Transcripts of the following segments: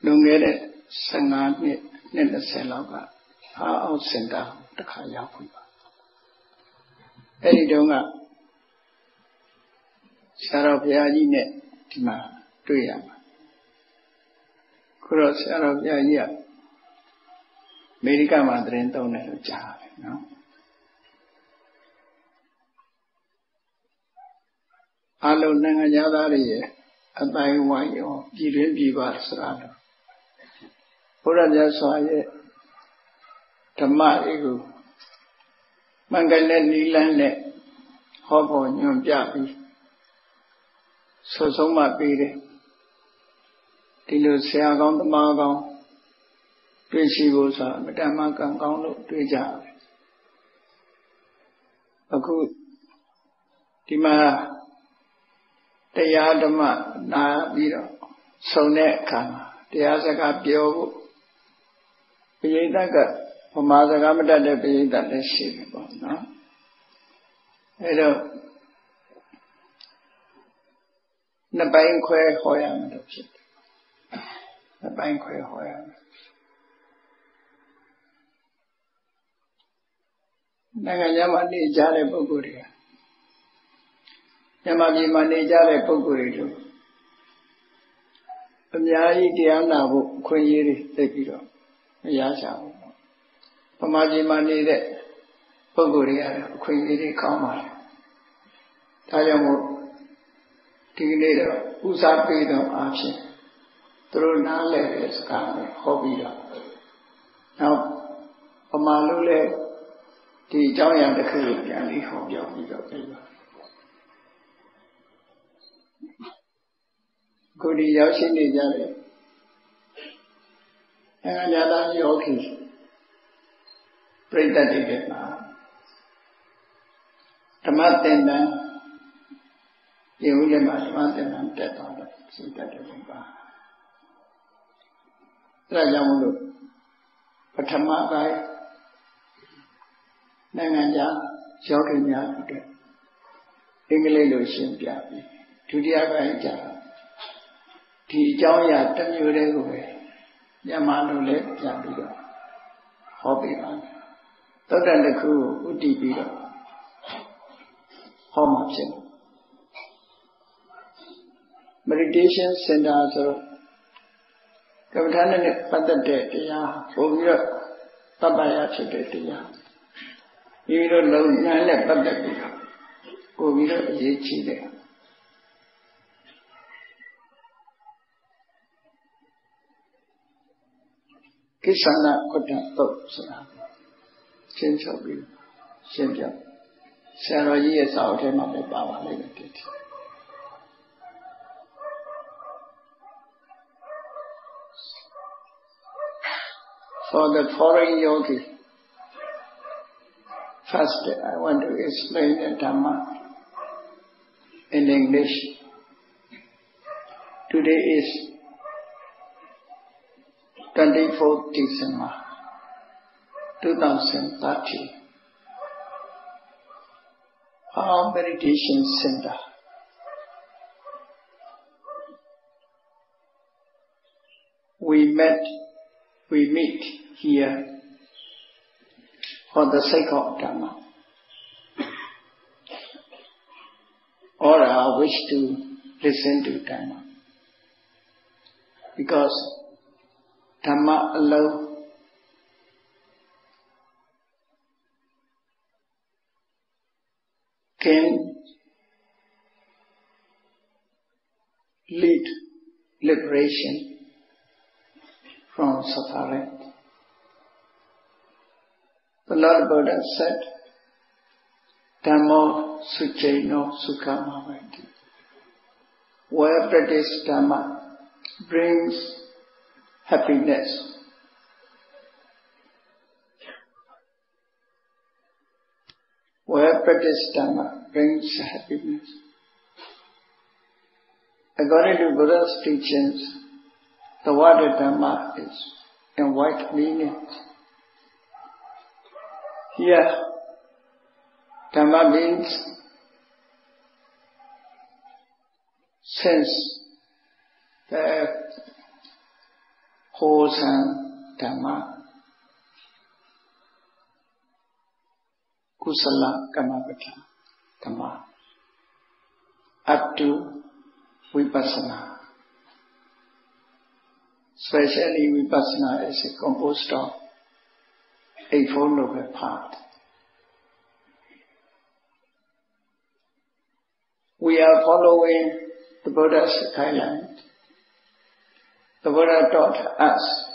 Lungere Sangani Nenda Selava How Senda the Kayaku Eridonga Sarabyaine Tima Tuyama Cross Arabia Medica Madre Dona Jah, no? Allo Nangayari, a by one or Gideon Biva Sarado. Puraja Soye Tamarigu Mangale Nilane Hobo Nyum Jabi Sosoma Bide Tilo Siagon the Margon. Principles Madame Gangono Tuja Aku Tima Tayadama Na Viro Sone Kama Tiasaka Bio Piyataka Pamazagamada de Piyata de Shiva, no? Edo Nabanque Hoyam Nabanque Hoyam. Nagayama Jare Boguria Yamaji Mani Jare Bogurido Amyai Diana Quayiri Tekiro Yasha Pamaji Mani de Boguria Quayiri Kama Tayamu Tigledo Usapido Ashi through Nale is Kami Hobida. Now Pamalule the giant the crew can be home your Goody Yashin Jare and Yada Yoki. Pray that they get now. Tamatena Yulema Tamatena dead on the Sita Rajamu Patama Nanganya, Shokinya, English in Piapi, Tudia Tijaya, Tamure, Yamano left Yabido, Hobby man. Totan the crew, Udibido, Homopsin. Meditation Center, Kavatan Patatia, Ovira, Tabaya Chetia. You don't know Nana Patatia, Ovira Yichi. Kisana Kota Topsana, Change of you, Change of Sarah years out and not the power limited. For the foreign yogi, first I want to explain the Dhamma in English. Today is 24th December 2030. Our meditation center. We meet here for the sake of Dhamma. Or I wish to listen to Dhamma. Because Dhamma alone can lead liberation from suffering. The Lord Buddha said, Dhammo succaino sukhamavati. Where practice Dhamma brings happiness. Where practice Dhamma brings happiness. According to Buddha's teachings, the word Dhamma is in wide meaning. Here, Dhamma means sense, the wholesome Dhamma, Kusala Kamapata Dhamma, up to Vipassana. Especially Vipassana is composed of Eightfold Noble Path. We are following the Buddha's guideline. The Buddha taught us,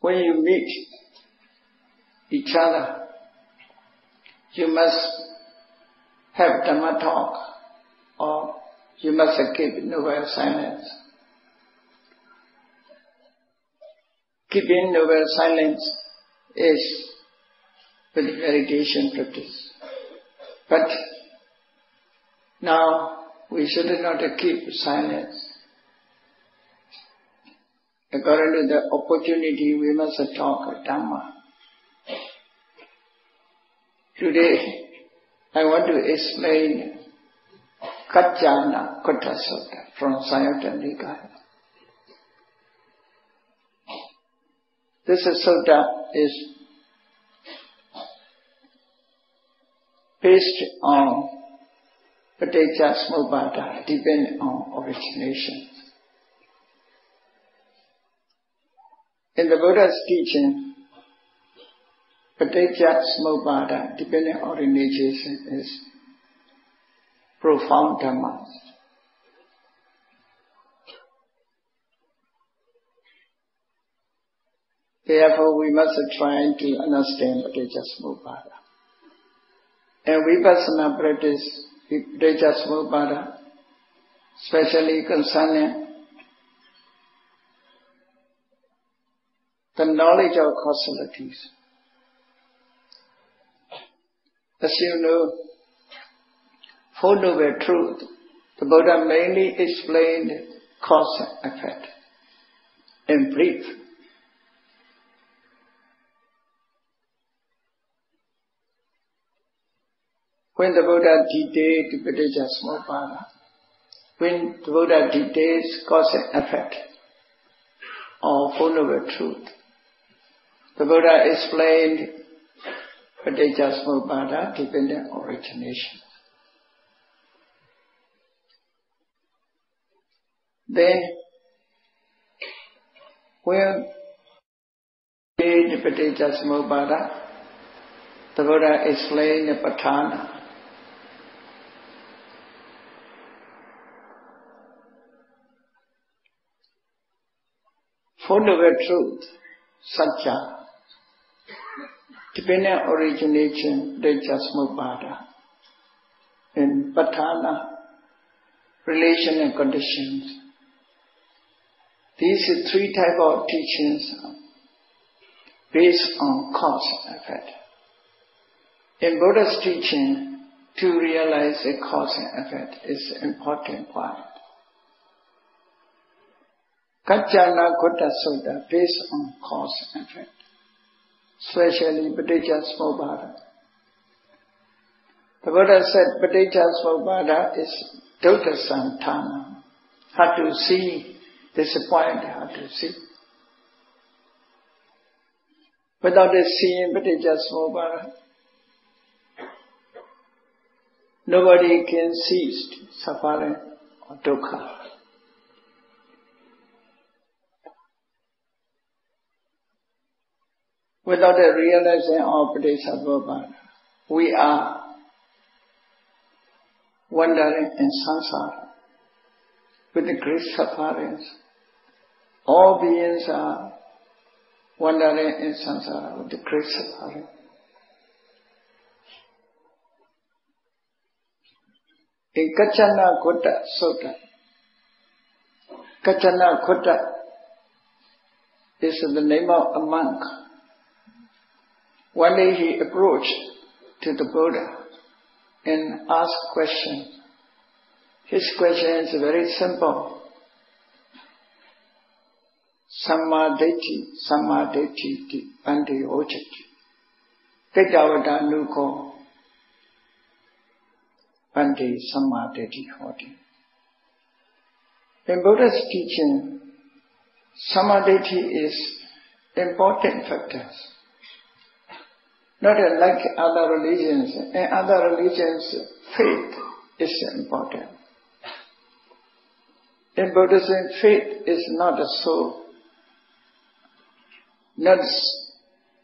when you meet each other, you must have Dhamma talk, or you must keep noble silence. Keeping noble silence is with meditation practice. But now we should not keep silence. According to the opportunity, we must talk Dhamma. Today, I want to explain Kaccana Kutta Sutta from Samyutta Nikaya. This sutta is based on Paticcasamuppada, depending on origination. In the Buddha's teaching, Paticcasamuppada, depending on origination, is profound Dhamma. Therefore, we must try to understand Paticcasamuppada. And Vipassana practice, Paticcasamuppada, especially concerning the knowledge of causalities. As you know, Four Noble Truth, the Buddha mainly explained cause and effect in brief. When the Buddha detailed Paticcasamuppada, when the Buddha details cause and effect of Four Noble Truth, the Buddha explained Paticcasamuppada dependent origination. Then, when we read Paticcasamuppada, the Buddha explained the Patthana. Four Noble Truth, Satya, dependent origination, Paticcasamuppada, and Patthana, relation and conditions. These three types of teachings are based on cause and effect. In Buddha's teaching, to realize the cause and effect is an important point. Kaccana Kutta Sutta based on cause and effect, especially Paticcasamuppada. The Buddha said Paticcasamuppada is Dukkha Santana. How to see this point, how to see. Without seeing Paticcasamuppada, nobody can cease suffering or dukkha. Without the realization of Paticcasamuppada, we are wandering in samsara with the great sufferings. All beings are wandering in samsara with the great suffering. In Kaccana Kutta Sutta, Kaccana Kutta is the name of a monk. One day he approached to the Buddha and asked questions. His question is very simple. Samma Ditti, Bhante Ojati. Kittavada Nuko, Bhante Samma Ditti Hoti. In Buddha's teaching, Samadhi is important factors. Not like other religions. In other religions, faith is important. In Buddhism, faith is not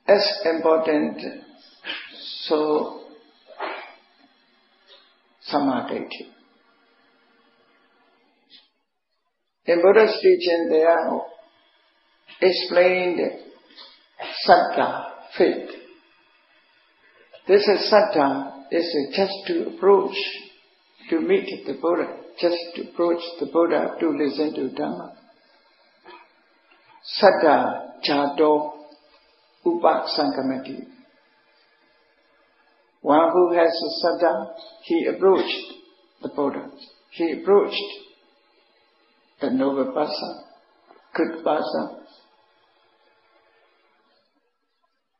as important, so Samadhi. In Buddha's teaching, they are explained saddha, faith. This is saddha, is just to approach, to meet the Buddha, just to approach the Buddha, to listen to Dhamma. Saddha jado upasangamati. One who has a saddha, he approached the Buddha. He approached the noble person, good person.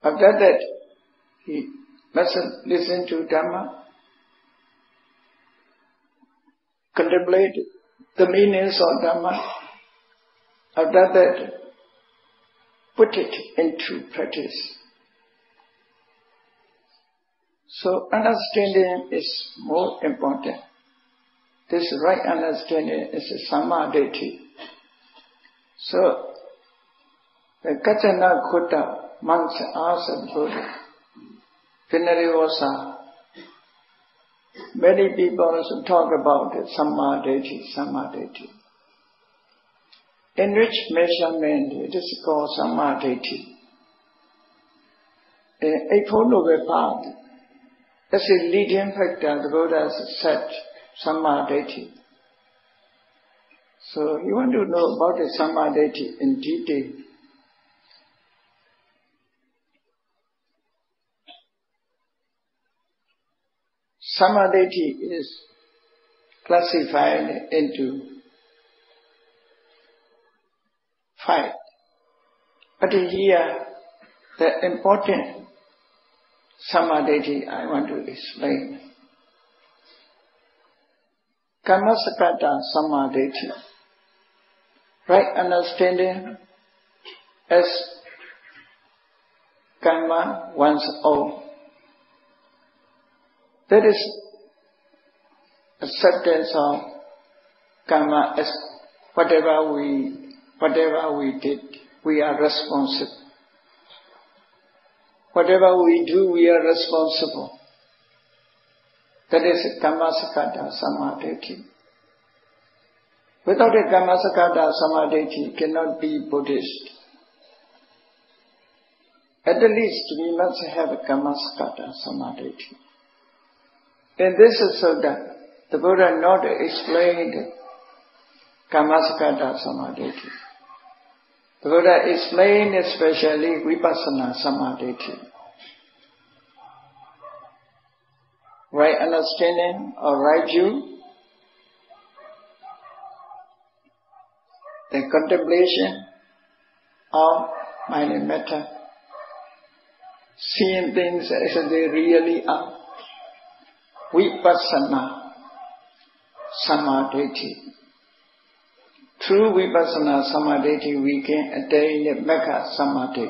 After that, he must listen to Dhamma, contemplate the meanings of Dhamma. After that, put it into practice. So understanding is more important. This right understanding is a samadhi. So the Kachana Kutta monks asked Buddha, Vinarivasa, many people talk about samadhi. In which measurement it is called samadhi? Eightfold Noble Path, as a leading factor, the Buddha said samadhi. So you want to know about the samadhi in detail. Samadhi is classified into 5. But here, the important samadhi I want to explain. Kammasakata samadhi, right understanding as karma one's own. That is acceptance of karma as whatever we did, we are responsible. Whatever we do, we are responsible. That is Kammasakata samadhi. Without a Kammasakata samadhi, cannot be Buddhist. At the least, we must have a Kammasakata samadhi. In this sutta, the Buddha not explained Kammasakata samadhi. The Buddha explained especially Vipassana samadhi. Right understanding or right view, the contemplation of mind and matter, seeing things as they really are. Vipassana samadhi. Through Vipassana samadhi we can attain Megha samadhi.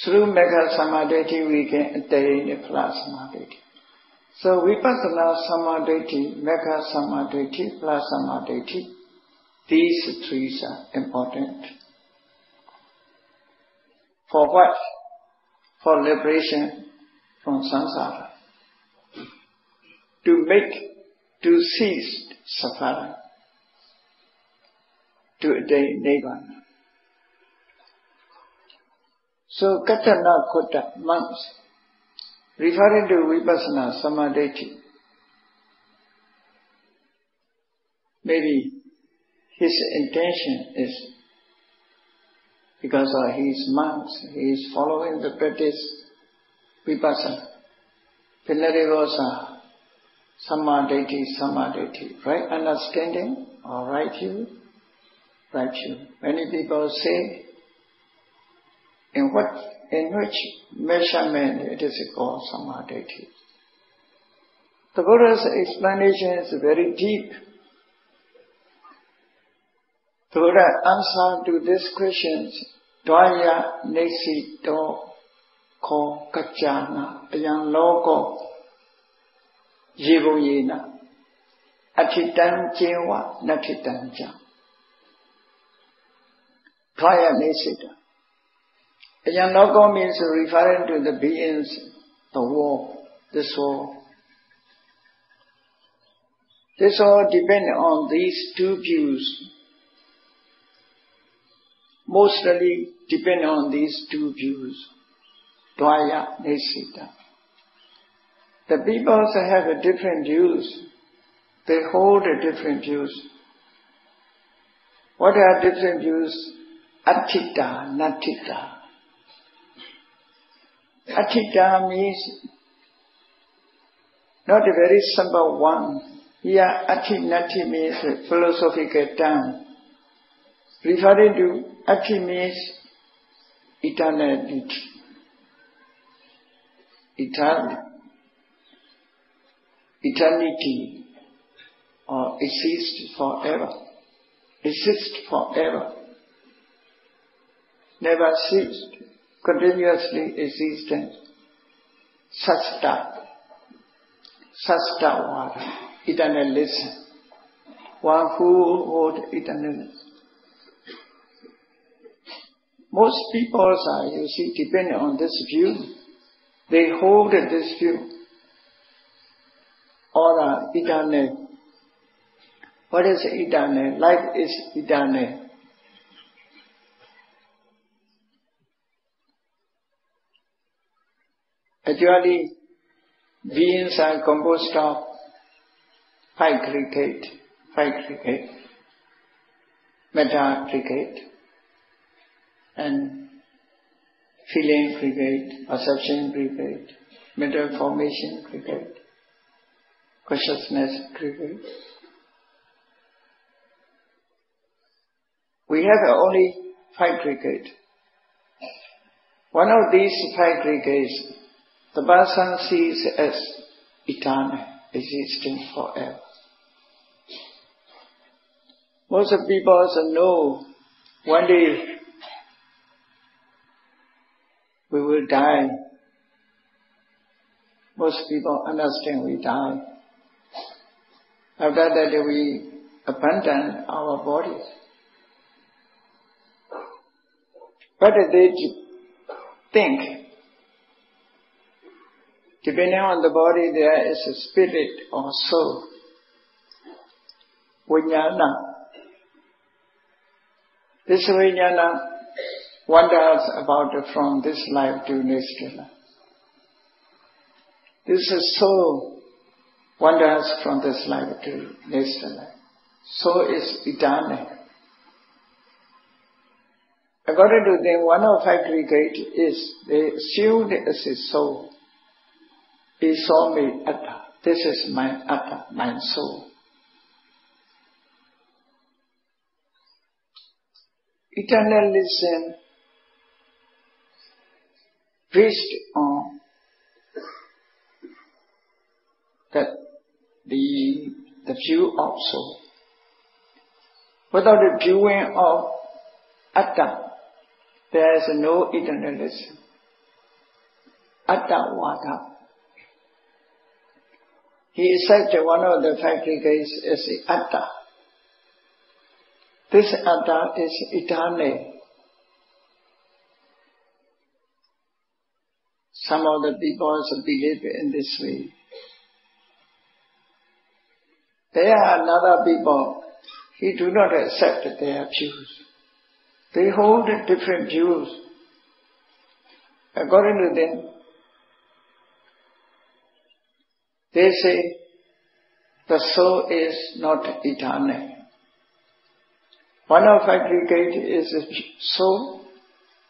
Through Megha samadhi we can attain Phala samadhi. So Vipassana samadhi, Megha samadhi, Phala samadhi, these 3 are important. For what? For liberation from samsara. To cease suffering, to attain Nibbana. So Katana Kutta monks, referring to Vipassana samadhi, maybe his intention is because of his monks, he is following the practice Vipassana. Vinarivasa samadhi, right understanding or right view, right view. Many people say, in which measurement it is called samadhi. The Buddha's explanation is very deep. The Buddha answer to these questions, Dvaya Nesito Ko Kachana Ayan Logo Jivuyena Atitan Jewa Natitanja Dvaya Nesita. Ayan Logo means referring to the beings, the world, the soul. This all depend on these two views. Mostly depend on these two views. Dvaya Nesita. The people have a different views. They hold a different views. What are different views? Attita, Natita. Attita means not a very simple one. Here, Ati Nati means a philosophical term. Referring to Ati means eternality. Eternity or exist forever. Exist forever. Never ceased. Continuously existent. Sasta. Sasta Vada. Eternalism. One who holds eternalism. Most people are, you see, depend on this view. They hold this view. All are eternal. What is eternal? Life is eternal. Actually, beings are composed of five aggregate, matter aggregate, and feeling aggregate, perception aggregate, mental formation aggregate, consciousness aggregate. We have only five aggregate. One of these five aggregates, the person sees as eternal, existing forever. Most people also know one day we will die. Most people understand we die. After that we abandon our bodies. But they think, depending on the body, there is a spirit or soul. Vijnana. This vijnana wanders about from this life to next life. This soul wanders from this life to next life. Soul is eternal. According to them, one of aggregate is they assumed as a soul. He saw me atta. This is my atta, my soul. Eternalism based on that the view of soul. Without the viewing of atta, there is no eternalism. Atta Vada. He said one of the five aggregates is atta. This atta is eternal. Some of the people also believe in this way. There are another people, he do not accept their views. They hold different views. According to them, they say the soul is not eternal. One of aggregate is a soul,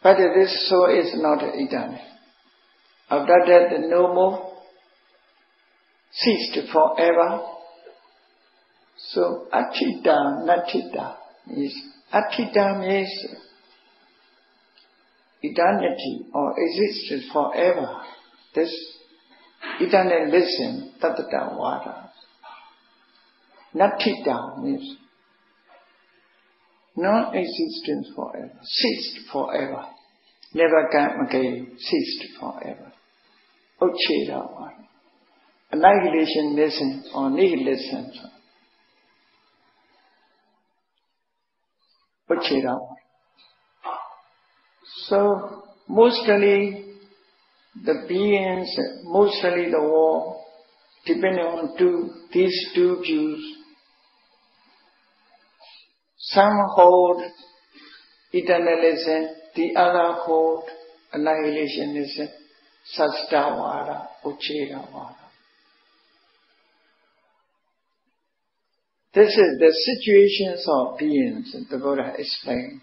but this soul is not eternal. After that, no more, ceased forever. So, attita, natita is, attita means eternity or existence forever. This eternalism, tattva vada. Natita means Non-existence forever, ceased forever, never come again, ceased forever. Uchedavada. Annihilationism or nihilism. Uchedavada. So, mostly the beings, mostly the world, depending on these two views. Some hold eternalism, the other hold annihilationism, Sastavada, Uchedavada. This is the situations of beings the Buddha explained.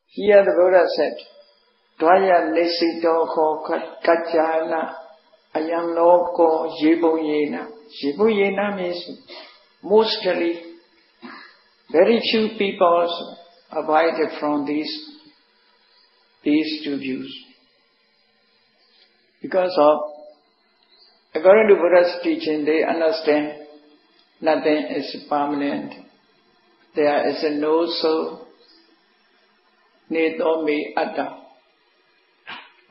Here the Buddha said, Dvaya Nisito Ho Kajjana Ayam Loko Yibuyena. Yibuyena means mostly very few people abide from these two views. Because of, according to Buddha's teaching, they understand nothing is permanent. There is no soul. Neto me atta.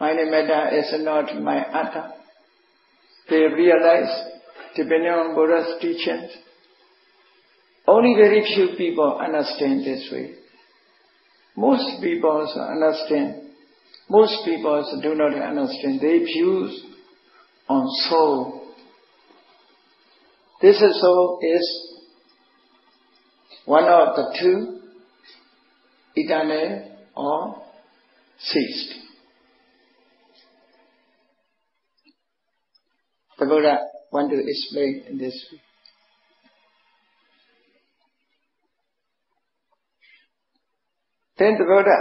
My matter is not my atta. They realize, depending on Buddha's teachings, only very few people understand this way. Most people understand. Most people do not understand. They views on soul. This soul is one of the two, eternal or ceased. The Buddha want to explain in this way. Then the Buddha,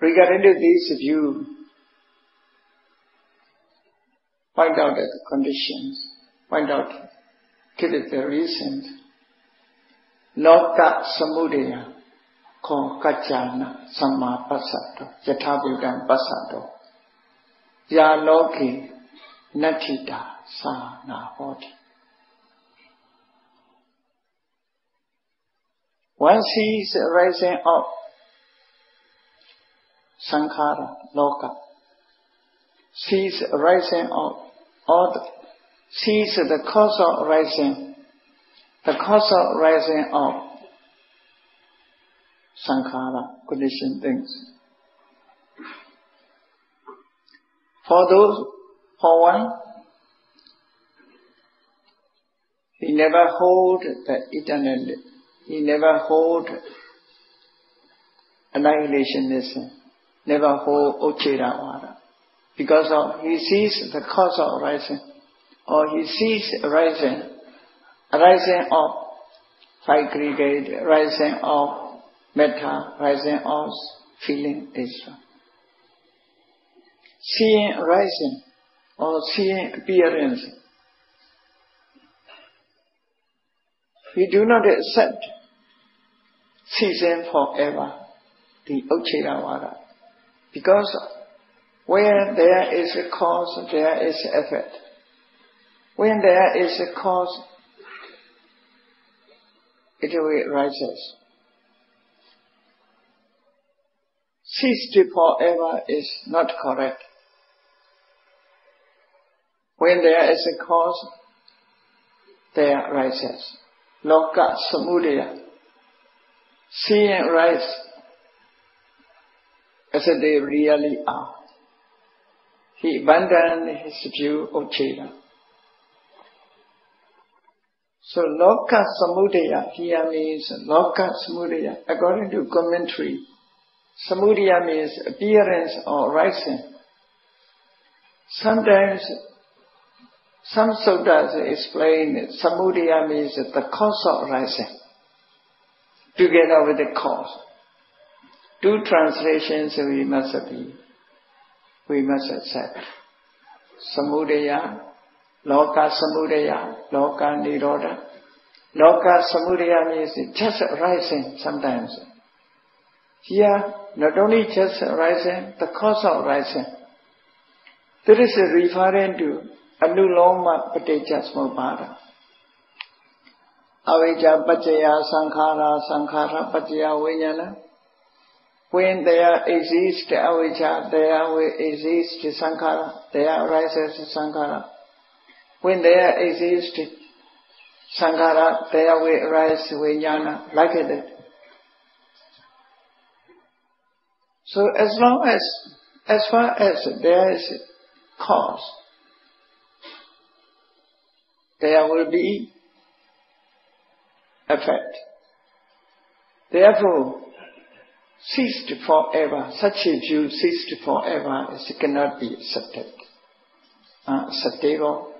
regarding to this view, point out the conditions, point out, give it the reasons. Loka samudaya ko kajjana samma passato yathabhutang passato ya loke nattita sa na hoti. One sees arising of sankhara, loka, sees arising of sees the cause of arising, of sankhara, conditioned things. For one, he never hold the eternal, he never hold annihilationism, never hold Uchedavada, because of he sees the cause of arising, or he sees arising of aggregate, rising of metta, rising of feeling is seeing rising or seeing appearance. We do not accept ceasing forever, the Uchedavada, because where there is a cause, there is effect. When there is a cause, it will rises. Ceased forever is not correct. When there is a cause, there rises. Loka samudaya. Seeing rise as they really are. He abandoned his view of Ucheda. So Loka samudaya here means Loka samudaya. According to commentary, samudaya means appearance or rising. Sometimes some suttas explain samudaya means the cause of rising, together with the cause. Two translations we must accept. Samudaya, Loka samudaya, Loka nirodha. Loka samudaya means just rising sometimes. Here, not only just rising, the cause of rising. That is referring to Anuloma paticca samuppada. Avijja paccaya sankhara, sankhara paccaya vijnana. When there exists avijja, there will exist sankhara, there arises sankhara. When there exists sankhara, there will arise vijnana, like that. So as far as there is cause, there will be effect. Therefore, ceased forever, such a view ceased forever, it cannot be accepted. Acceptable.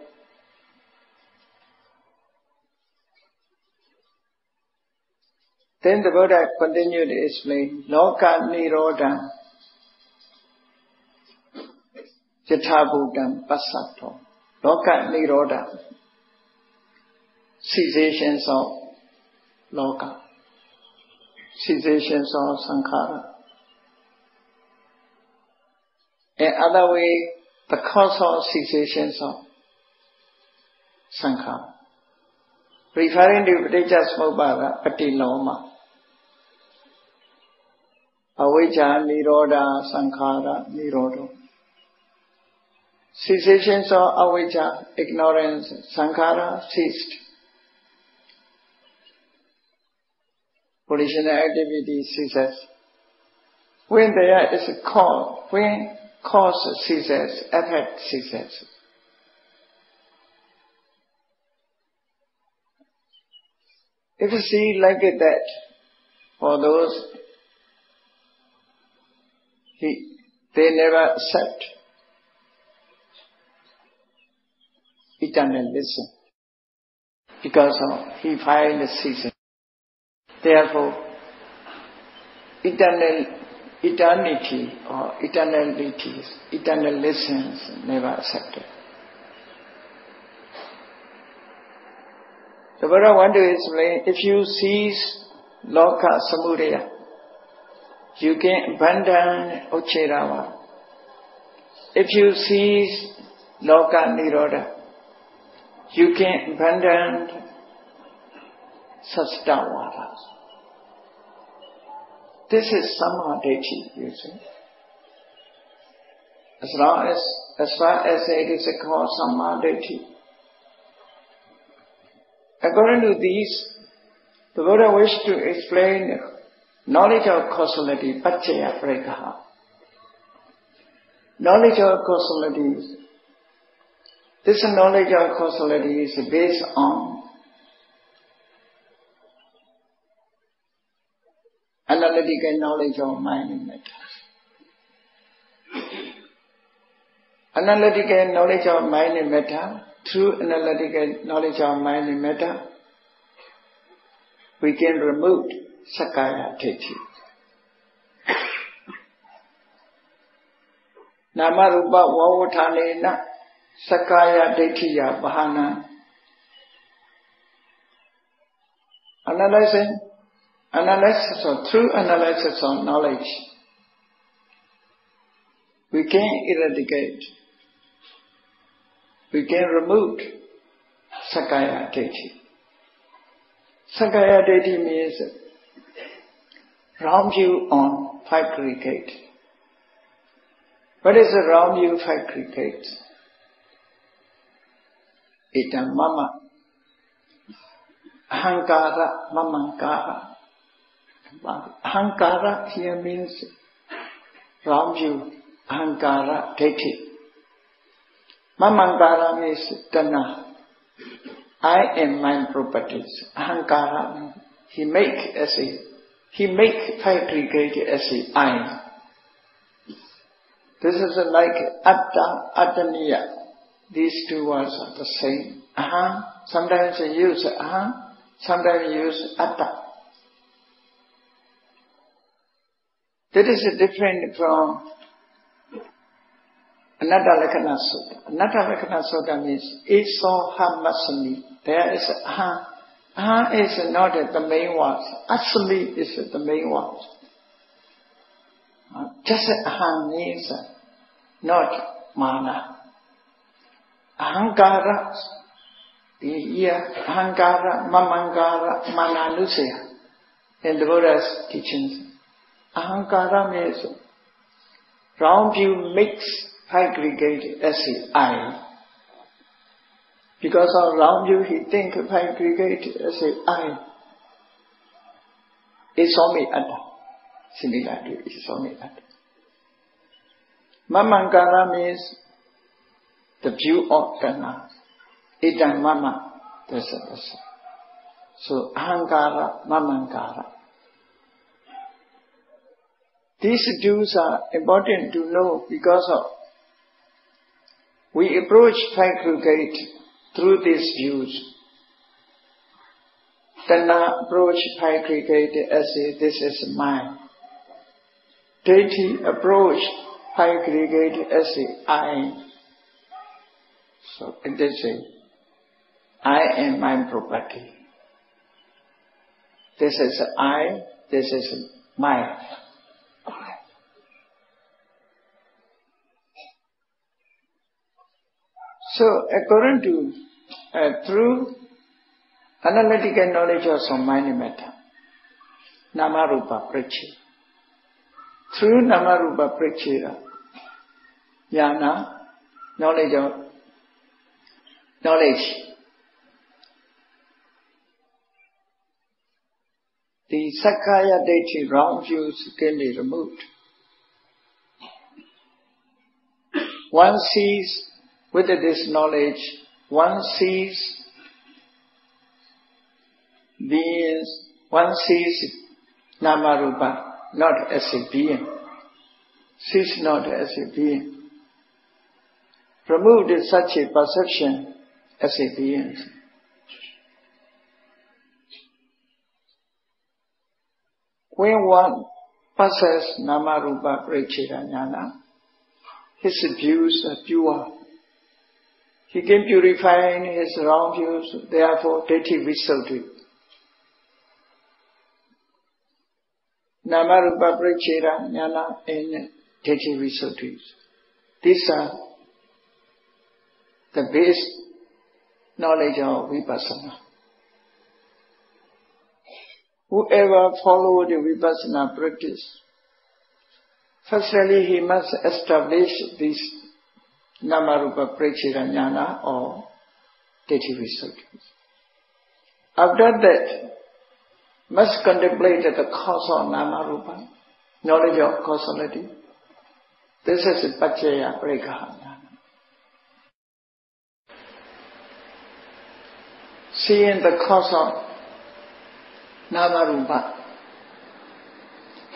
Then the Buddha continued to explain, Loka Nirodha Yathabhuttam Passato. Loka Nirodha, cessations of Loka, cessations of Sankhara. In other way, the cause of cessations of Sankhara. Referring to Paticca Samuppada, Patiloma. Avijja Nirodha Sankhara Nirodho. Cessations of avijja, ignorance, sankhara ceased. Volitional activity ceases. When there is a cause, when cause ceases, effect ceases. If you see like that, for those, they never accept eternalism because of he finds ceasing. Therefore, eternity or eternalities, eternalisms never accepted. The Buddha want to explain, if you cease loka samudaya, you can abandon Uchirava. If you cease loka nirodha, you can abandon sastavada. This is samadhi, you see. As far as it is called samadhi. According to these, the Buddha wished to explain knowledge of causality, paccaya prekaha. Knowledge of causality. This knowledge of causality is based on analytical knowledge of mind and matter. Analytical knowledge of mind and matter, through analytical knowledge of mind and matter, we can remove Sakkaya Ditthi. Nama Rupa Vavuthanena Sakkaya Ditthhiya Bahana. Through analysis of knowledge, we can eradicate, we can remove Sakkaya Ditthi. Sakkaya Ditthi means wrong view on fabricate. What is a wrong view fabricate? Itam mama, ahankara, mamankara. Ahankara here means wrong view, ahankara, ditthi. Mamankara means tanha. I am my properties. Ahankara, he make fabricate as a I. This is like atta, attaniya. These two words are the same. Aham, sometimes you use aham, sometimes you use atta. That is different from Anatta Lakkhana Sutta. Anatta Lakkhana Sutta means Eso Hamasami. There is aham. Aham is not the main word. Asami is the main word. Just aham means not mana. Ahankara, the Ahankara, Mamangara, Mananusaya, in the Buddha's teachings. Ahankara means round view makes aggregate as a I. Because of round view, he think of aggregate as a I. It's only Atta. Similarly, it's only Atta. Mamangara means the view of Dana. Idam Mama, dasa. So, Ahankara, Mamangara. These dues are important to know because of we approach aggregate through these views. Tana approach aggregate as a this is mine. Deity approach aggregate as a I. So it is a I am my property. This is I, this is mine. So according to through analytical knowledge of mind and matter, Namarupa Prachi. Through Namarupa Prachira, Jnana, knowledge, the Sakkaya Deity wrong views can be removed. One sees with this knowledge, one sees beings, one sees Namarupa not as a being, sees not as a being. Removed such a perception as a being. When one passes Namarupa Prachira Jnana, his views are pure. He can purify his wrong views, therefore deity visuddhi. Namarupa Prachira Jnana and deity visuddhi. These are the base knowledge of Vipassana. Whoever follows the Vipassana practice, firstly he must establish this Namarupa Prachira Jnana or deity visuddhi. After that, must contemplate the cause of Namarupa, knowledge of causality. This is Paccaya Parigraha Jnana. Seeing the cause of Namarupa,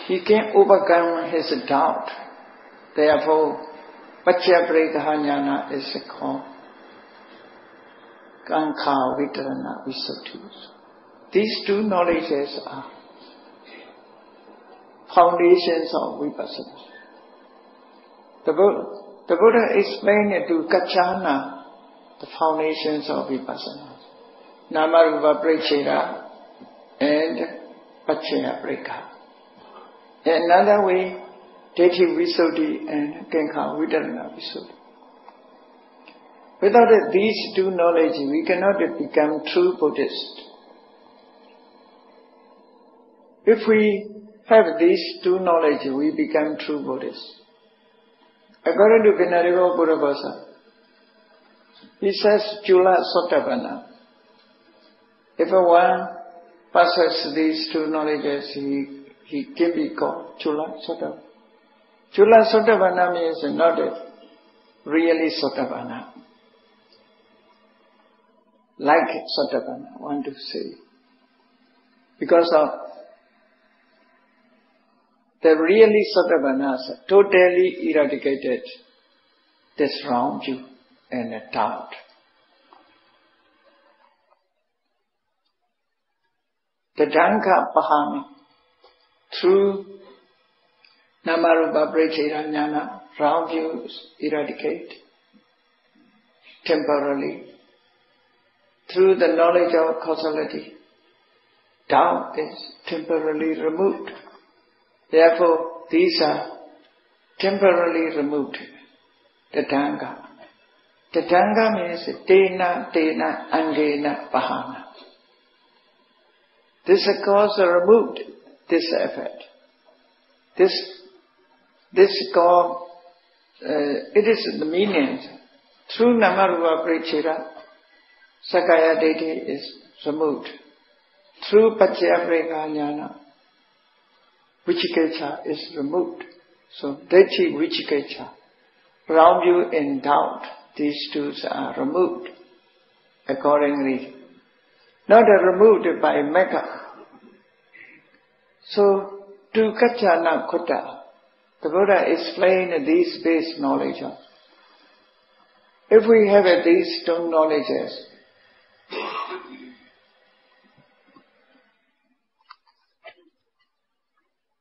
he can overcome his doubt. Therefore, Paccaya Parigraha Jnana is called Kankha Vitarana Visuddhi. These two knowledges are foundations of Vipassana. The Buddha explained to Kaccana the foundations of Vipassana. Namarupa Prachira and Paccaya Parigraha. In another way, deity visuddhi and Kankha Vitarana Visuddhi. Without these two knowledge, we cannot become true Buddhists. If we have these two knowledge, we become true Buddhists. According to Venerable Buddhaghosa, he says Chula Sotapanna. If one passes these two knowledges, he can be called Chula Sotapanna. Chula Sotapanna means not really Sotapanna. Like Sotapanna, I want to say. Because of the really Sotapannas totally eradicated this wrong view and doubt. The Dhanka Pahami, through Namarupa Prachira Jnana, wrong views eradicate temporarily. Through the knowledge of causality, doubt is temporarily removed. Therefore, these are temporarily removed, the Dhanka. Tatanga means tena, tena, angena, bahana. This cause removed this effect. This cause, it is the meaning. Through Namarupa Parichira, Sakaya Deity is removed. Through Paccaya Jnana, Vicikiccha is removed. So Deity Vicikiccha, around you in doubt, these two are removed accordingly. Not removed by Mekha. So, to Kachana Kutta, the Buddha explained these base knowledge. If we have these two knowledges,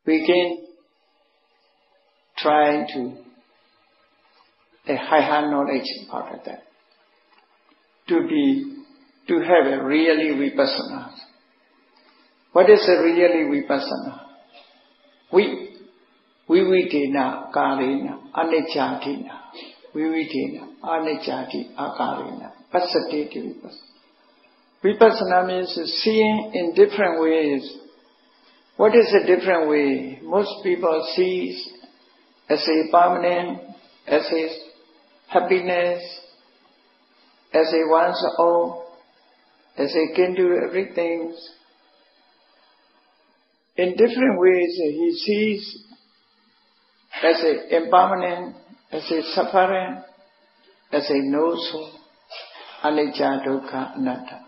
we can try to a higher knowledge part of that. To have a really vipassana. What is a really vipassana? Vividena karena aniccatina. Vividena anicchati akarena. Passateti vipassana. Vipassana means seeing in different ways. What is a different way? Most people see as a permanent, as a happiness, as a one's own, as a can do everything. In different ways, he sees as a impermanent, as a suffering, as a no-soul, anicca, dukkha, anatta.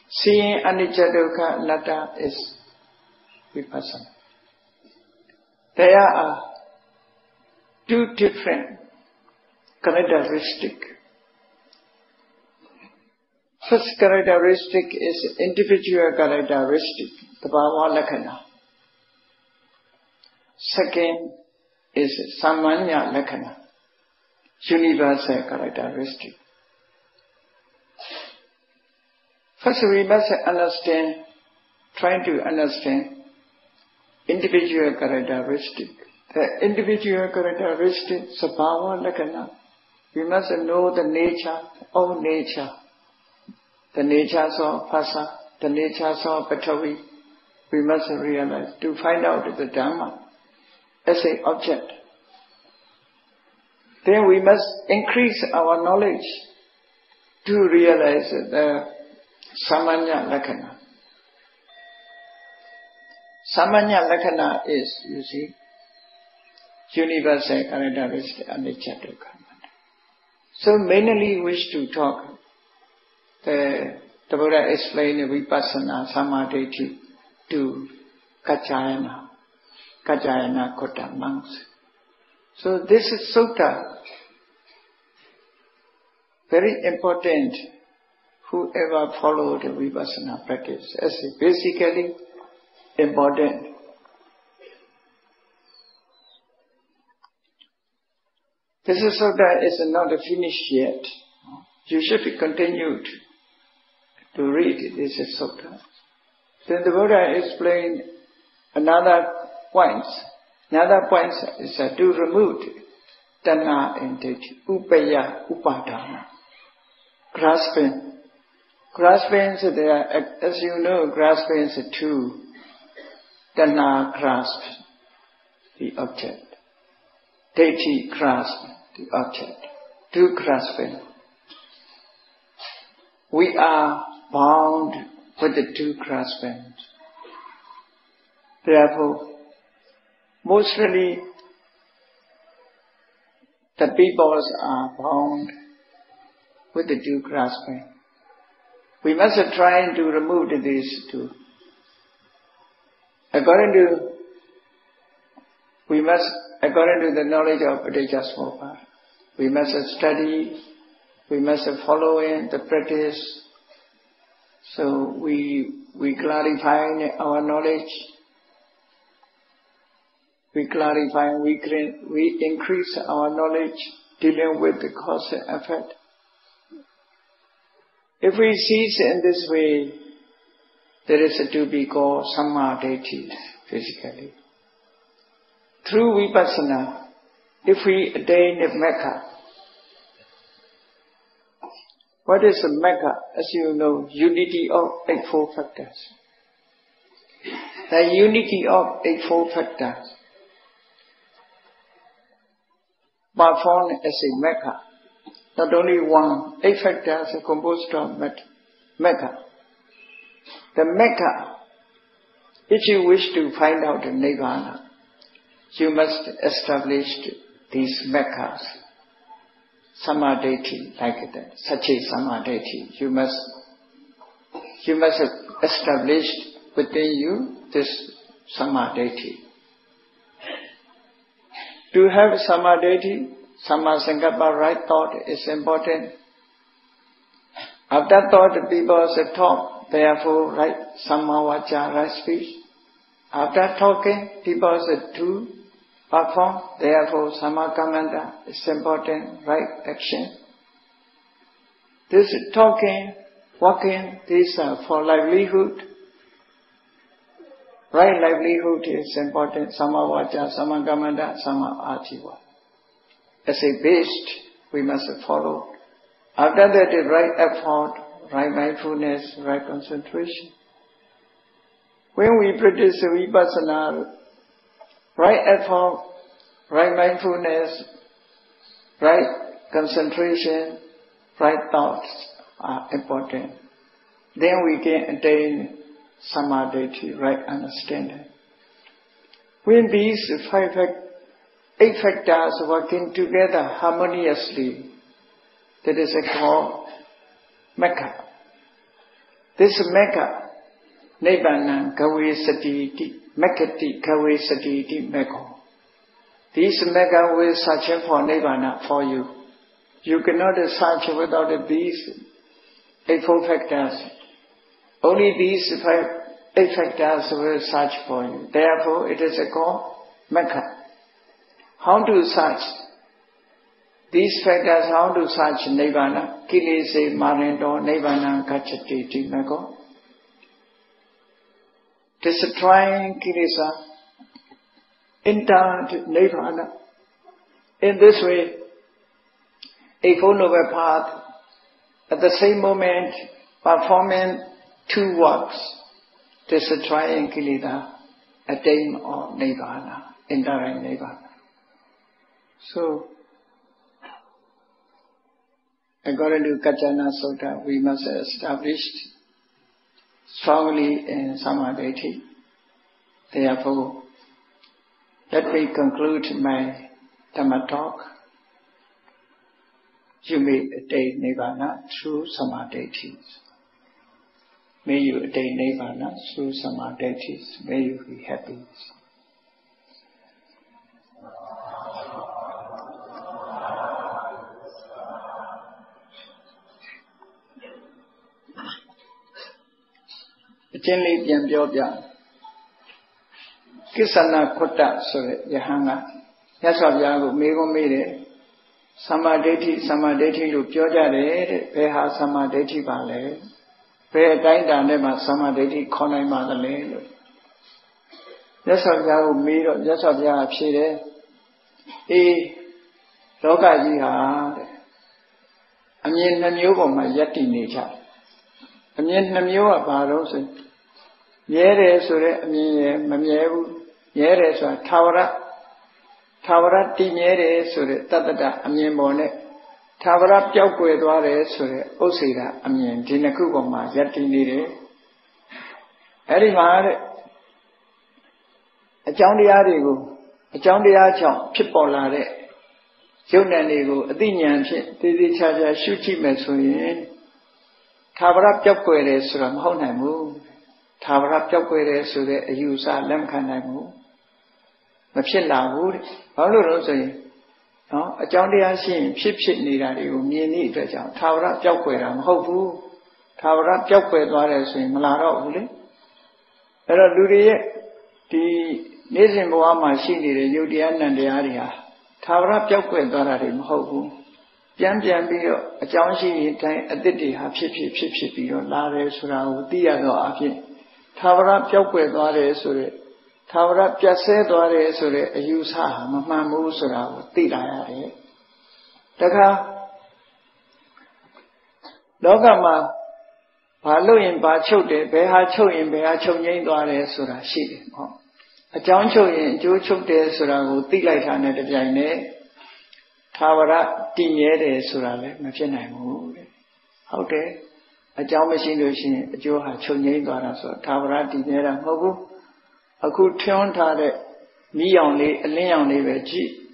Seeing anicca, dukkha, anatta is vipassana. There are two different characteristics. First characteristic is individual characteristic, the bhava lakkhana. Second is samanya lakkhana, universal characteristic. First we must understand, trying to understand individual characteristic. The individual characteristic, sabhava lakkhana, we must know the nature of nature. The natures of phassa, the natures of patavi, we must realize to find out the Dhamma as an object. Then we must increase our knowledge to realize the samanya lakkhana. Samanya lakkhana is, you see, universal characteristic anicca dukkha. So mainly wish to talk. The Buddha explained vipassana samadhi to Kaccayana Kutta monks. So this is sutta, very important. Whoever followed the vipassana practice as basically important. This is sutta is not finished yet. You should continue to read this sutta. Then the Buddha explained another point. Another point is to remove tanha and ditthi, upaya, upadana, grasping. Grasping, as you know, grasping is two. Tanha grasps the object. Ditthi grasps the object. Two grasping. We are bound with the two graspings. Therefore, mostly the peoples are bound with the two grasping. We must try to remove these two. According to the knowledge of Paticca, we must study, we must follow in the practice. So we clarify our knowledge. We clarify, we increase our knowledge dealing with the cause and effect. If we cease in this way, there is to be called samma ditthi physically. Through vipassana, if we attain the Mekha, What is the Mecca? As you know, unity of Eightfold Factors. The unity of Eightfold Factors performed as a Mecca. Not only one, 8 factors are composed of Mecca. The Mecca, if you wish to find out the Nirvana, you must establish these Meccas. Samadhi, like that. Sachi Samadhi. You must establish within you this Samadhi. To have Samadhi, Sammasankappa, right thought is important. After thought, the people say talk, therefore right Sammavaca, right speech. After talking, people say do, perform, therefore Sammakamanta is important, right action. This talking, walking, these are for livelihood. Right livelihood is important. Sammavaca, Sammakamanta, Samma-ajiva. As a base, we must follow. After that, the right effort, right mindfulness, right concentration. When we practice vipassana, right effort, right mindfulness, right concentration, right thoughts are important. Then we can attain samadhi, right understanding. When these 8 factors working together harmoniously, that is called Mecca. This Mecca, Nibbana Gawe Satiti, Mekkati Gawe Satiti Mecca. This Mecca will search for Nibbana for you. You cannot search without these 8 factors. Only these 8 factors will search for you. Therefore, it is called Mecca. How to search? These factors, how to search Nibbana? Kilese Marindo Nibbana Gacchati Timako. Destroying Kilesa, enter Nibbana. In this way, Eightfold Noble Path, at the same moment, performing 2 works, destroying Kilesa, attain of Nibbana, entering Nibbana. So, according to Kaccana Sutta, we must establish strongly in Samadhi. Therefore, let me conclude my Dhamma talk. You may attain Nibbana through Samadhi. May you attain Nibbana through Samadhi. May you be happy. Gentlyပြန်ပြောပြကိစ္စနာခွတ္တဆိုတဲ့ယဟန်ကမြတ်စွာဘုရားကိုမေးခွန်းမေးတယ်သမ္မာဒိဋ္ဌိလို့ပြောကြတယ်တဲ့ဘယ်ဟာသမ္မာဒိဋ္ဌိပါလဲဘယ်အတိုင်းအတာနဲ့မှသမ္မာဒိဋ္ဌိခေါ်နိုင်ပါသလဲလို့မြတ်စွာဘုရားကိုမေးတော့မြတ်စွာဘုရားဖြေတယ်အေးလောကကြီးဟာတဲ့အမြင်နှမျိုးပေါ်မှာယက်တည်နေကြတယ်အမြင်နှမျိုးကဘာလို့ဆိုမြဲတယ်ဆိုတဲ့အမြင်ရယ်မမြဲဘူးမြဲတယ်ဆိုတာထာဝရတည်မြဲတယ်ဆိုတဲ့တတ္တတအမြင်ပေါ်နဲ့ထာဝရပျောက်ကွယ်သွားတယ်ဆိုတဲ့ဥစ္စေတာအမြင်ဒီနှစ်ခုပေါ်မှာယက်တည်နေတယ်အဲ့ဒီမှာတဲ့အကြောင်းတရားတွေကိုအကြောင်းတရားကြောင့်ဖြစ်ပေါ်လာတဲ့ယုတ်ဉာဏ်တွေကိုအသိဉာဏ်ဖြင့်သေသေးချာချာရှုကြည့်မယ်ဆိုရင်ထာဝရပျောက်ကွယ်တယ်ဆိုတာမဟုတ်နိုင်ဘူးထာဝရပျောက်ကွယ်တယ်ဆိုတဲ့အယူအဆလက်မခံနိုင်ဘူးမဖြစ်လာဘူးတဲ့ဘာလို့လဲဆိုရင်နော်အကြောင်းတရားရှိရင်ဖြစ်နေတာတွေကိုမြင်သည့်အတွက်ကြောင့်ထာဝရပျောက်ကွယ်တာမဟုတ်ဘူးထာဝရပျောက်ကွယ်သွားတယ်ဆိုရင်မလာတော့ဘူးလေအဲ့တော့လူတွေရဲ့ဒီနေ့စဉ်ဘဝမှာရှိနေတဲ့ယုတ်တရားနံတရားတွေဟာထာဝရပျောက်ကွယ်သွားတာတွေမဟုတ်ဘူးပြန်ပြီးတော့အကြောင်းရှိရင်တိုင်းအသစ်တွေဟာဖြစ်ပြီးတော့လာတယ်ဆိုတာကိုသိရတော့အဖြစ်ထာဝရပျောက်ကွယ်သွားတယ်ဆိုတဲ့ထာဝရပြတ်ဆဲသွားတယ်ဆိုတဲ့အယူဆဟာမမှန်ဘူးဆိုတာကိုသိလာရတယ်။တခါ Logama Baluin Bachote, Beha Choin, Beha Choyin Dware Sura Shidi. A John Choyin, Joe Chokde Sura, Tilaitana de Jane, Tawara, Tinyere Surale, Machina. How day? A John Machine, a Joe had Choyin Dwara, so Tawara, Tinyera, Mogu, a good turn tade, me only, a lay only veggie.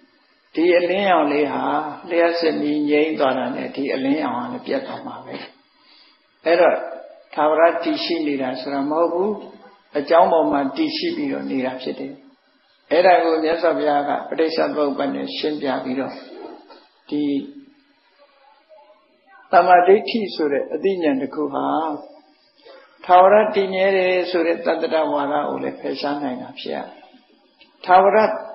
The alien leha, there's a mean yay donna, the alien on the piet of my way. Error, Tawra Tishi Nira Suramobu, a jumbo man Tishi Bido Nira City. Error will yes of Yaga, Presa Boban, Shimpia Bido. The Tamadeti Sure, Adinian the Kuha. Tawra Tinere Sure Tadawara, Ole Pesana and Apia. Tawra.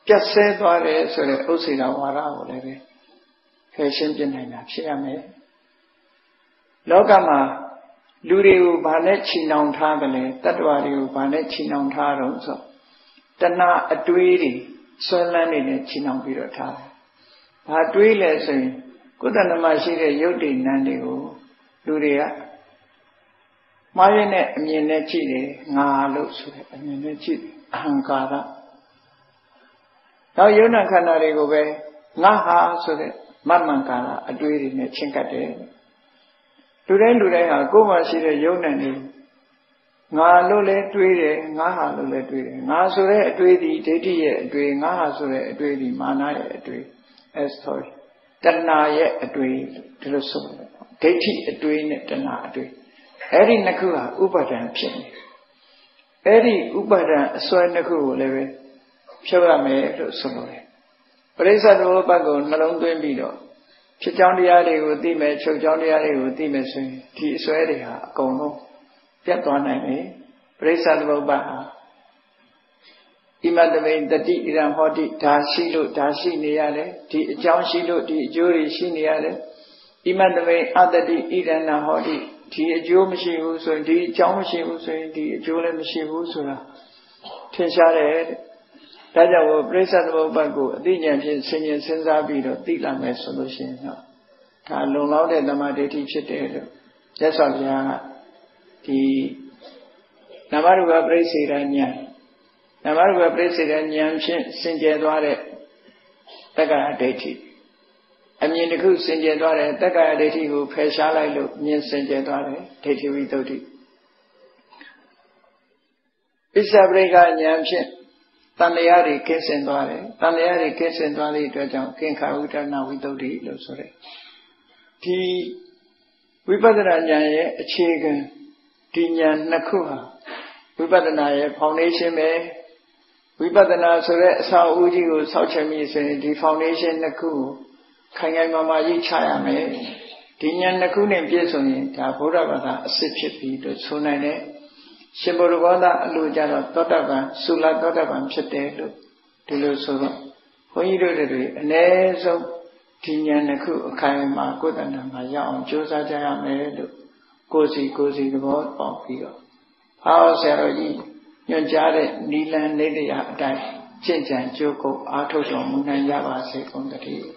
Just say what is so that Usina Wara or Levy. Fashion Janina, Chiame Logama Luriu Banechi non Tabale, Tatuariu Banechi non Taro, so Tana a Duiri, so landing a Chinon Birota. But Duile say, good on the Machine Yodi Nandigo, Luria Marine Minechi, Na looks at Minechi, Ankara. Now you know Canary go away, Naha so that Mamankana, a duty in a chinkate. Today, I go and see the Yonani. Na lule duty, Naha lule duty. Nasure duty, Didi, doing Naha so a duty, Mana a duty, as told. Tana yet a duty to the soul. Didi a duty, Tana a duty. Eri Nakua, Ubadan Pin. Eri Ubadan, so Naku leve. Shawame to Sumore. Presa the Lobago, Malon Duimbido. Chijandiari with the match of Jandiari with the message. T. Swedia, Gono. Piatone, Presa the Lobaha. Imadame, the D. Iran Hoti, Tashilu, Tashi Niale, T. John Shilu, T. Jury Shiniale. Imadame, other D. Iran Hoti, T. Jumashi Uso, D. Jamashi Uso, D. Julian Shivusura. Tinshare. Taja Presa the Bobago, the Yakin Senior Sensabido, Tilame solution. Long out at the Madeti Chete. That's all ya. The Namaruga President, Namaruga President Yam Sinjadware, Taga Deti. I mean the good Sinjadware, Taga Deti who Peshala look near Sinjadware, Teti Vitoti. Isabrega Yamshin. Tanayari Kessin Dware, Tanayari Kessin Dware Dwajam, King Karuta Witodi, Losore. T. Vipadanaye, a chicken, Tinyan Nakuha. Vipadanaye, Foundation May. Vipadana Sore, Sao Uji, South Chamis, the Foundation Naku, Kangay Mamaji Chaya May. Tinyan Nakuni Piesoni, Taburabata, Sipchipi, the Sunane. Shimburugada Lujano Totaban, Sula Totaban Chate, Tilusuro. When you do it, an azo Tinyanaku, Kaima, Godana, Maya, Josa Jaya Medu, Gozi, the word of Pio. How Saroi, Yonjare, Nilan, Nedia, Dai, Chinjan, Joko, Artojo, Munayava, second the tea.